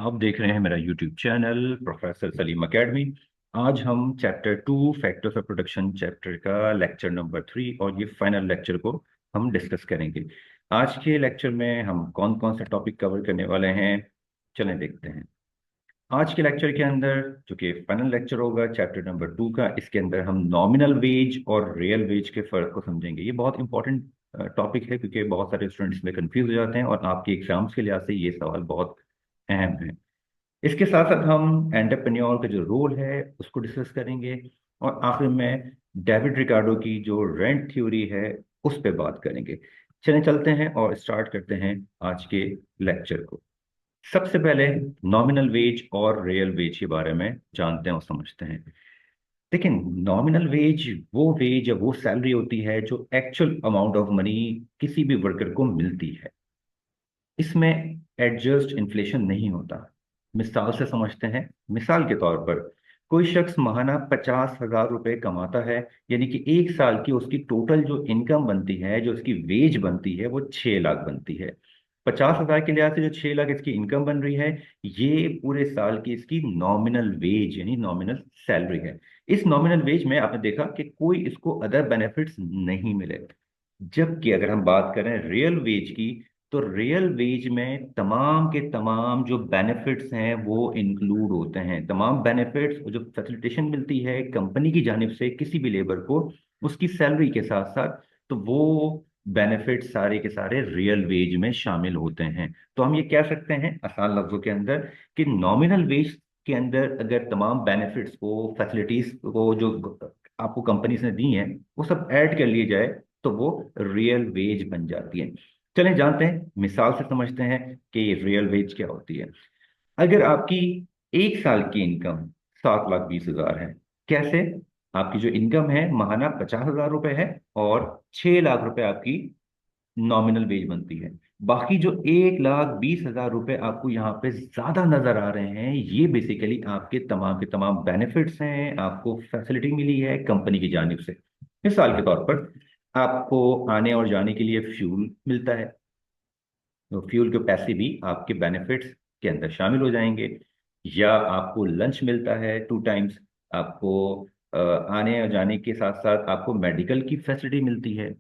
आप देख रहे हैं मेरा YouTube channel professor Salim academy. आज हम chapter 2 factors of production chapter का लेक्चर नंबर 3 और ये फाइनल लेक्चर को हम डिस्कस करेंगे। आज के लेक्चर में हम कौन कौन से टॉपिक कवर करने वाले हैं, चलें देखते हैं। आज के लेक्चर के अंदर, जो कि फाइनल लेक्चर होगा चैप्टर नंबर 2 का, इसके अंदर हम नॉमिनल वेज और रियल वेज के फर्क को समझेंगे। ये बहुत इंपॉर्टेंट टॉपिक है क्योंकि बहुत सारे स्टूडेंट्स इसमें कंफ्यूज हो जाते हैं और आपके एग्जाम्स के लिहाज से ये सवाल बहुत अहम है। इसके साथ साथ हम एंटरप्रेन्योर का जो रोल है उसको डिस्कस करेंगे और आखिर में डेविड रिकार्डो की जो रेंट थ्योरी है उस पर बात करेंगे। चलें चलते हैं और स्टार्ट करते हैं आज के लेक्चर को। सबसे पहले नॉमिनल वेज और रियल वेज के बारे में जानते हैं और समझते हैं। देखिए, नॉमिनल वेज वो वेज या वो सैलरी होती है जो एक्चुअल अमाउंट ऑफ मनी किसी भी वर्कर को मिलती है। इसमें एडजस्ट इन्फ्लेशन नहीं होता। मिसाल से समझते हैं। मिसाल के तौर पर कोई शख्स महाना 50,000 रुपये कमाता है, यानी कि एक साल की उसकी टोटल जो इनकम बनती है, जो उसकी वेज बनती है, वो 6 लाख बनती है। 50,000 के लिहाज से जो 6 लाख इसकी इनकम बन रही है, ये पूरे साल की इसकी नॉमिनल वेज यानी नॉमिनल सैलरी है। इस नॉमिनल वेज में आपने देखा कि कोई इसको अदर बेनिफिट्स नहीं मिले। जबकि अगर हम बात करें रियल वेज की, तो रियल वेज में तमाम के तमाम जो बेनिफिट्स हैं वो इंक्लूड होते हैं। तमाम बेनिफिट्स जो फैसिलिटेशन मिलती है कंपनी की जानिब से किसी भी लेबर को उसकी सैलरी के साथ साथ, तो वो बेनिफिट सारे के सारे रियल वेज में शामिल होते हैं। तो हम ये कह सकते हैं आसान लफ्जों के अंदर कि नॉमिनल वेज के अंदर अगर तमाम बेनिफिट्स को, फैसिलिटीज को जो आपको कंपनीज ने दी हैं, वो सब ऐड कर लिए जाए तो वो रियल वेज बन जाती है। चलें जानते हैं, मिसाल से समझते हैं कि ये रियल वेज क्या होती है। अगर आपकी एक साल की इनकम 7,20,000 है। कैसे? आपकी जो इनकम है महाना 50,000 रुपए है और 6 लाख रुपए आपकी नॉमिनल वेज बनती है। बाकी जो 1,20,000 रुपए आपको यहाँ पे ज्यादा नजर आ रहे हैं, ये बेसिकली आपके तमाम के तमाम बेनिफिट्स हैं, आपको फैसिलिटी मिली है कंपनी की जानिब से। मिसाल के तौर पर आपको आने और जाने के लिए फ्यूल मिलता है, तो फ्यूल के पैसे भी आपके बेनिफिट्स के अंदर शामिल हो जाएंगे। या आपको लंच मिलता है 2 टाइम्स। आपको आने और जाने के साथ साथ आपको मेडिकल की फैसिलिटी मिलती है।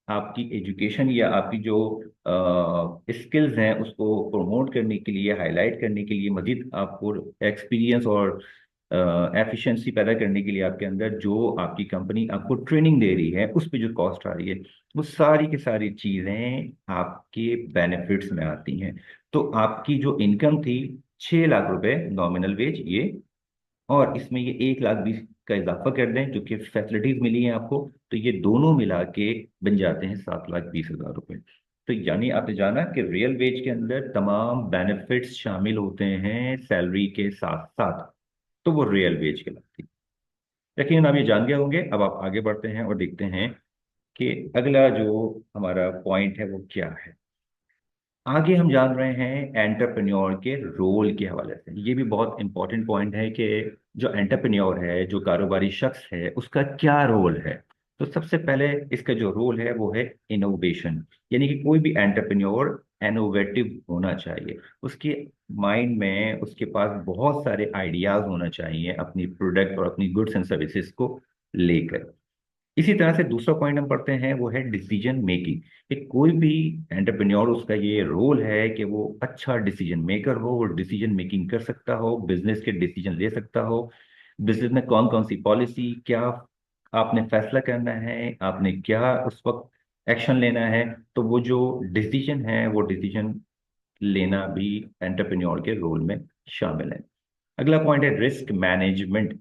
आपकी एजुकेशन या आपकी जो स्किल्स हैं उसको प्रमोट करने के लिए, हाईलाइट करने के लिए, मजीद आपको एक्सपीरियंस और एफिशिएंसी पैदा करने के लिए आपके अंदर जो आपकी कंपनी आपको ट्रेनिंग दे रही है उस पर जो कॉस्ट आ रही है, वो सारी की सारी चीज़ें आपके बेनिफिट्स में आती हैं। तो आपकी जो इनकम थी 6 लाख रुपए नॉमिनल वेज ये, और इसमें ये 1,20,000 का इजाफा कर दें जो कि फैसिलिटीज मिली हैं आपको, तो ये दोनों मिला के बन जाते हैं 7,20,000 रुपये। तो यानी आपने जाना कि रियल वेज के अंदर तमाम बेनिफिट्स शामिल होते हैं सैलरी के साथ साथ, तो वो रियल वेज कहलाती है। यकीन आप ये जान गए होंगे। अब आप आगे बढ़ते हैं और देखते हैं कि अगला जो हमारा पॉइंट है वो क्या है। आगे हम जान रहे हैं एंटरप्रेन्योर के रोल के हवाले से। ये भी बहुत इंपॉर्टेंट पॉइंट है कि जो एंटरप्रेन्योर है, जो कारोबारी शख्स है, उसका क्या रोल है। तो सबसे पहले इसका जो रोल है वो है इनोवेशन, यानी कि कोई भी एंटरप्रेन्योर इनोवेटिव होना चाहिए। उसके माइंड में, उसके पास बहुत सारे आइडियाज होना चाहिए अपनी प्रोडक्ट और अपनी गुड्स एंड सर्विसेज को लेकर। इसी तरह से दूसरा पॉइंट हम पढ़ते हैं वो है डिसीजन मेकिंग। कि कोई भी एंटरप्रेन्योर, उसका ये रोल है कि वो अच्छा डिसीजन मेकर हो, वो डिसीजन मेकिंग कर सकता हो, बिजनेस के डिसीजन ले सकता हो। बिजनेस में कौन कौन सी पॉलिसी, क्या आपने फैसला करना है, आपने क्या उस वक्त एक्शन लेना है, तो वो जो डिसीजन है वो डिसीजन लेना भी एंटरप्रेन्योर के रोल में शामिल है। अगला पॉइंट है रिस्क मैनेजमेंट।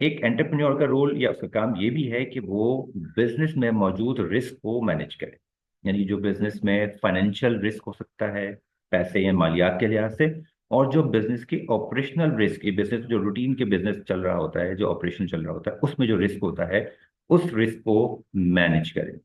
एक एंटरप्रेन्योर का रोल या उसका काम ये भी है कि वो बिजनेस में मौजूद रिस्क को मैनेज करे। यानी जो बिजनेस में फाइनेंशियल रिस्क हो सकता है, पैसे या मालियात के लिहाज से, और जो बिजनेस की ऑपरेशनल रिस्क, ये बिजनेस जो रूटीन के बिजनेस चल रहा होता है, जो ऑपरेशन चल रहा होता है, उसमें जो रिस्क होता है, उस रिस्क को मैनेज करे।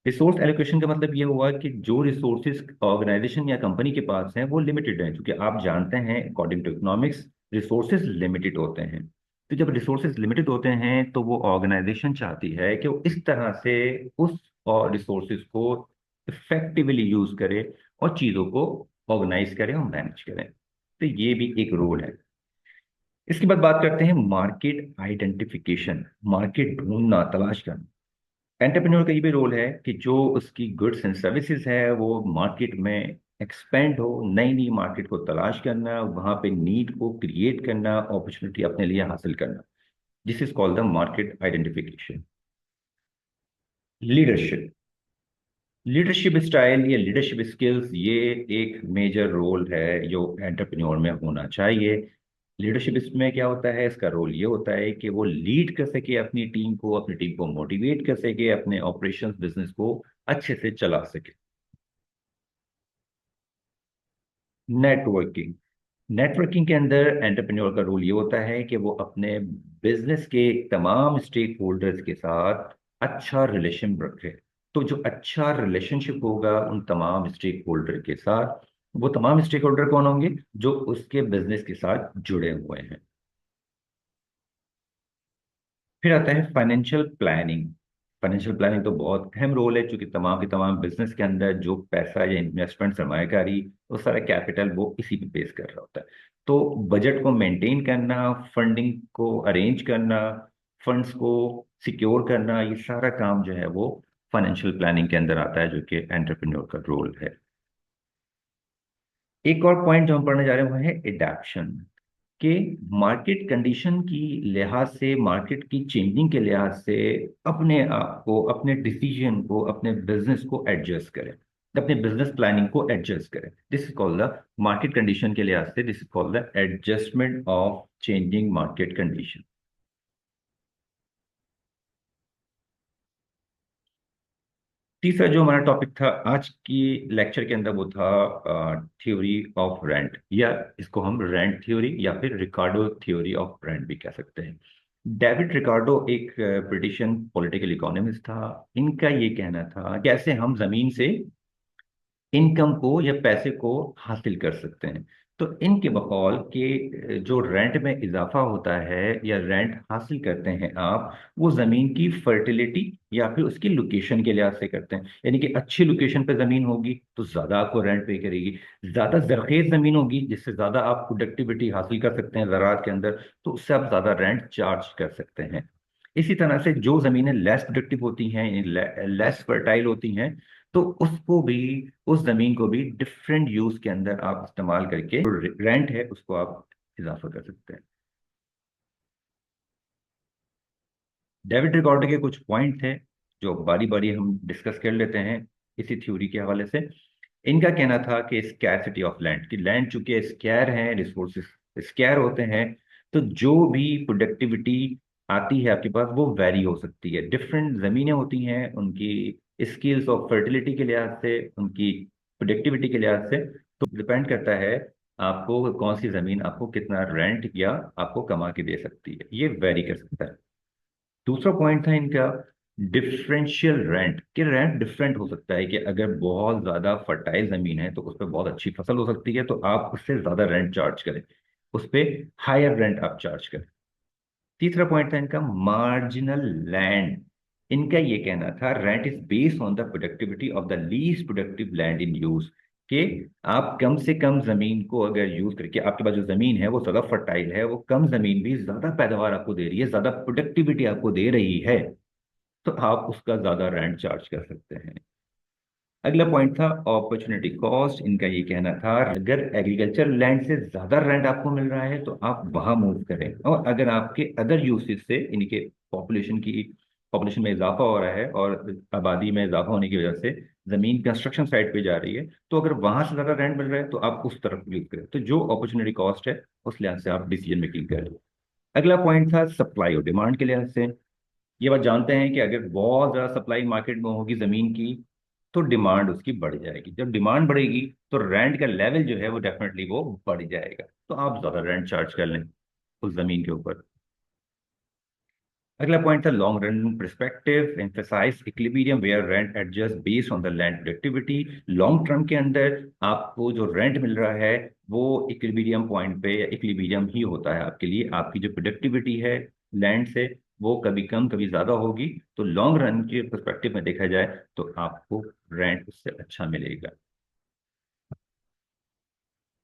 रिसोर्स एलोकेशन का मतलब ये हुआ कि जो रिसोर्सेज ऑर्गेनाइजेशन या कंपनी के पास हैं वो लिमिटेड हैं, क्योंकि आप जानते हैं according to economics resources limited होते हैं। तो जब रिसोर्सेज लिमिटेड होते हैं तो वो ऑर्गेनाइजेशन चाहती है कि वो इस तरह से उस और रिसोर्सेज को इफेक्टिवली यूज करे और चीज़ों को ऑर्गेनाइज करें और मैनेज करें। तो ये भी एक रोल है। इसके बाद बात करते हैं मार्केट आइडेंटिफिकेशन, मार्केट ढूंढना, तलाश करना। एंटरप्रेन्योर का ये भी रोल है कि जो उसकी गुड्स एंड सर्विसेज है वो मार्केट में एक्सपेंड हो, नई नई मार्केट को तलाश करना, वहां पे नीड को क्रिएट करना, अपॉर्चुनिटी अपने लिए हासिल करना। This is called the market identification. Leadership, leadership style या लीडरशिप स्किल्स, ये एक मेजर रोल है जो एंटरप्रेन्योर में होना चाहिए। लीडरशिप इसमें क्या होता है, इसका रोल ये होता है कि वो लीड कर सके अपनी टीम को मोटिवेट कर सके, अपने ऑपरेशंस बिजनेस को अच्छे से चला सके। नेटवर्किंग, नेटवर्किंग के अंदर एंटरप्रेन्योर का रोल ये होता है कि वो अपने बिजनेस के तमाम स्टेक होल्डर्स के साथ अच्छा रिलेशन रखे। तो जो अच्छा रिलेशनशिप होगा उन तमाम स्टेक होल्डर के साथ, वो तमाम स्टेक होल्डर कौन होंगे, जो उसके बिजनेस के साथ जुड़े हुए हैं। फिर आता है फाइनेंशियल प्लानिंग। फाइनेंशियल प्लानिंग तो बहुत अहम रोल है, क्योंकि तमाम के तमाम बिजनेस के अंदर जो पैसा या इन्वेस्टमेंट, सरमायाकारी, वो सारा कैपिटल वो इसी पे बेस कर रहा होता है। तो बजट को मेंटेन करना, फंडिंग को अरेंज करना, फंड्स को सिक्योर करना, ये सारा काम जो है वो फाइनेंशियल प्लानिंग के अंदर आता है, जो कि एंटरप्रेन्योर का रोल है। एक और पॉइंट जो हम पढ़ने जा रहे हैं वो है एडेप्शन, कि मार्केट कंडीशन की लिहाज से, मार्केट की चेंजिंग के लिहाज से अपने आप को, अपने डिसीजन को, अपने बिजनेस को एडजस्ट करें, अपने बिजनेस प्लानिंग को एडजस्ट करें। This is called the market condition के लिहाज से, this is called the adjustment of changing market condition. तीसरा जो हमारा टॉपिक था आज की लेक्चर के अंदर वो था थ्योरी ऑफ रेंट, या इसको हम रेंट थ्योरी या फिर रिकार्डो थ्योरी ऑफ रेंट भी कह सकते हैं। डेविड रिकार्डो एक ब्रिटिशन पॉलिटिकल इकोनॉमिस्ट था। इनका ये कहना था कैसे हम जमीन से इनकम को या पैसे को हासिल कर सकते हैं। तो इनके बकौल के जो रेंट में इजाफा होता है या रेंट हासिल करते हैं आप, वो जमीन की फर्टिलिटी या फिर उसकी लोकेशन के लिहाज से करते हैं। यानी कि अच्छी लोकेशन पे जमीन होगी तो ज्यादा आपको रेंट पे करेगी, ज्यादा जरखेज जमीन होगी जिससे ज्यादा आप प्रोडक्टिविटी हासिल कर सकते हैं ज़राअत के अंदर, तो उससे आप ज्यादा रेंट चार्ज कर सकते हैं। इसी तरह से जो जमीनें लेस प्रोडक्टिव होती हैं, लेस फर्टाइल होती हैं, तो उसको भी, उस जमीन को भी डिफरेंट यूज के अंदर आप इस्तेमाल करके जो रेंट है उसको आप इजाफा कर सकते हैं। डेविड रिकॉर्डो के कुछ पॉइंट थे जो बारी बारी हम डिस्कस कर लेते हैं इसी थ्योरी के हवाले से। इनका कहना था कि स्कैरसिटी ऑफ लैंड, कि लैंड चूंकि स्कैर है, रिसोर्सेज स्कैर होते हैं, तो जो भी प्रोडक्टिविटी आती है आपके पास वो वेरी हो सकती है। डिफरेंट जमीनें होती हैं, उनकी स्किल्स और फर्टिलिटी के लिहाज से, उनकी प्रोडक्टिविटी के लिहाज से, तो डिपेंड करता है आपको कौन सी जमीन आपको कितना रेंट या आपको कमा के दे सकती है, ये वेरी कर सकता है। दूसरा पॉइंट था इनका डिफरेंशियल रेंट, कि रेंट डिफरेंट हो सकता है, कि अगर बहुत ज्यादा फर्टाइल जमीन है तो उस पर बहुत अच्छी फसल हो सकती है, तो आप उससे ज्यादा रेंट चार्ज करें, उस पर हायर रेंट आप चार्ज करें। तीसरा पॉइंट था इनका मार्जिनल लैंड। इनका ये कहना था rent is based on the productivity of the least productive land in use, कि आप कम से कम जमीन को अगर यूज करके, आपके पास जो जमीन है वो ज्यादा फर्टाइल है, वो कम जमीन भी ज्यादा पैदावार आपको दे रही है, ज्यादा प्रोडक्टिविटी आपको दे रही है, तो आप उसका ज्यादा रेंट चार्ज कर सकते हैं। अगला पॉइंट था अपॉर्चुनिटी कॉस्ट। इनका ये कहना था अगर एग्रीकल्चर लैंड से ज्यादा रेंट आपको मिल रहा है तो आप वहां मूव करें, और अगर आपके अदर यूसेज से, इनके पॉपुलेशन में इजाफा हो रहा है और आबादी में इजाफा होने की वजह से जमीन कंस्ट्रक्शन साइट पे जा रही है, तो अगर वहां से ज्यादा रेंट मिल रहा है तो आप उस तरफ यूज करें। तो जो अपॉर्चुनिटी कॉस्ट है उस लिहाज से आप डिसीजन मेकिंग करें। अगला पॉइंट था सप्लाई और डिमांड के लिहाज से। ये बात जानते हैं कि अगर बहुत ज़्यादा सप्लाई मार्केट में होगी ज़मीन की, तो डिमांड उसकी बढ़ जाएगी। जब डिमांड बढ़ेगी तो रेंट का लेवल जो है वो डेफिनेटली वो बढ़ जाएगा, तो आप ज़्यादा रेंट चार्ज कर लें उस ज़मीन के ऊपर। अगला पॉइंट था long run perspective, emphasise equilibrium where rent adjust based on the land productivity. Long term के अंदर आपको जो रेंट मिल रहा है वो इक्विलिब्रियम पॉइंट पे या इक्विलिब्रियम ही होता है आपके लिए। आपकी जो प्रोडक्टिविटी है लैंड से वो कभी कम कभी ज्यादा होगी, तो लॉन्ग रन के परस्पेक्टिव में देखा जाए तो आपको रेंट उससे अच्छा मिलेगा।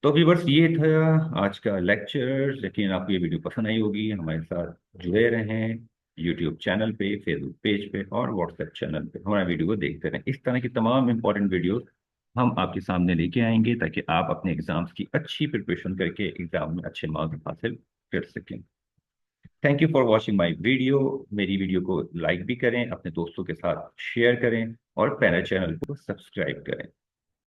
तो व्यूअर्स ये था आज का लेक्चर। लेकिन आपको ये वीडियो पसंद आई होगी। हमारे साथ जुड़े रहें, यूट्यूब चैनल पे, फेसबुक पेज पे और व्हाट्सएप चैनल पे हमारे वीडियो को देखते रहें। इस तरह की तमाम इंपॉर्टेंट वीडियोस हम आपके सामने लेके आएंगे ताकि आप अपने एग्जाम्स की अच्छी प्रिपरेशन करके एग्जाम में अच्छे मार्क्स हासिल कर सकें। Thank you for watching my video. मेरी वीडियो को लाइक भी करें, अपने दोस्तों के साथ शेयर करें और पैनल चैनल को सब्सक्राइब करें।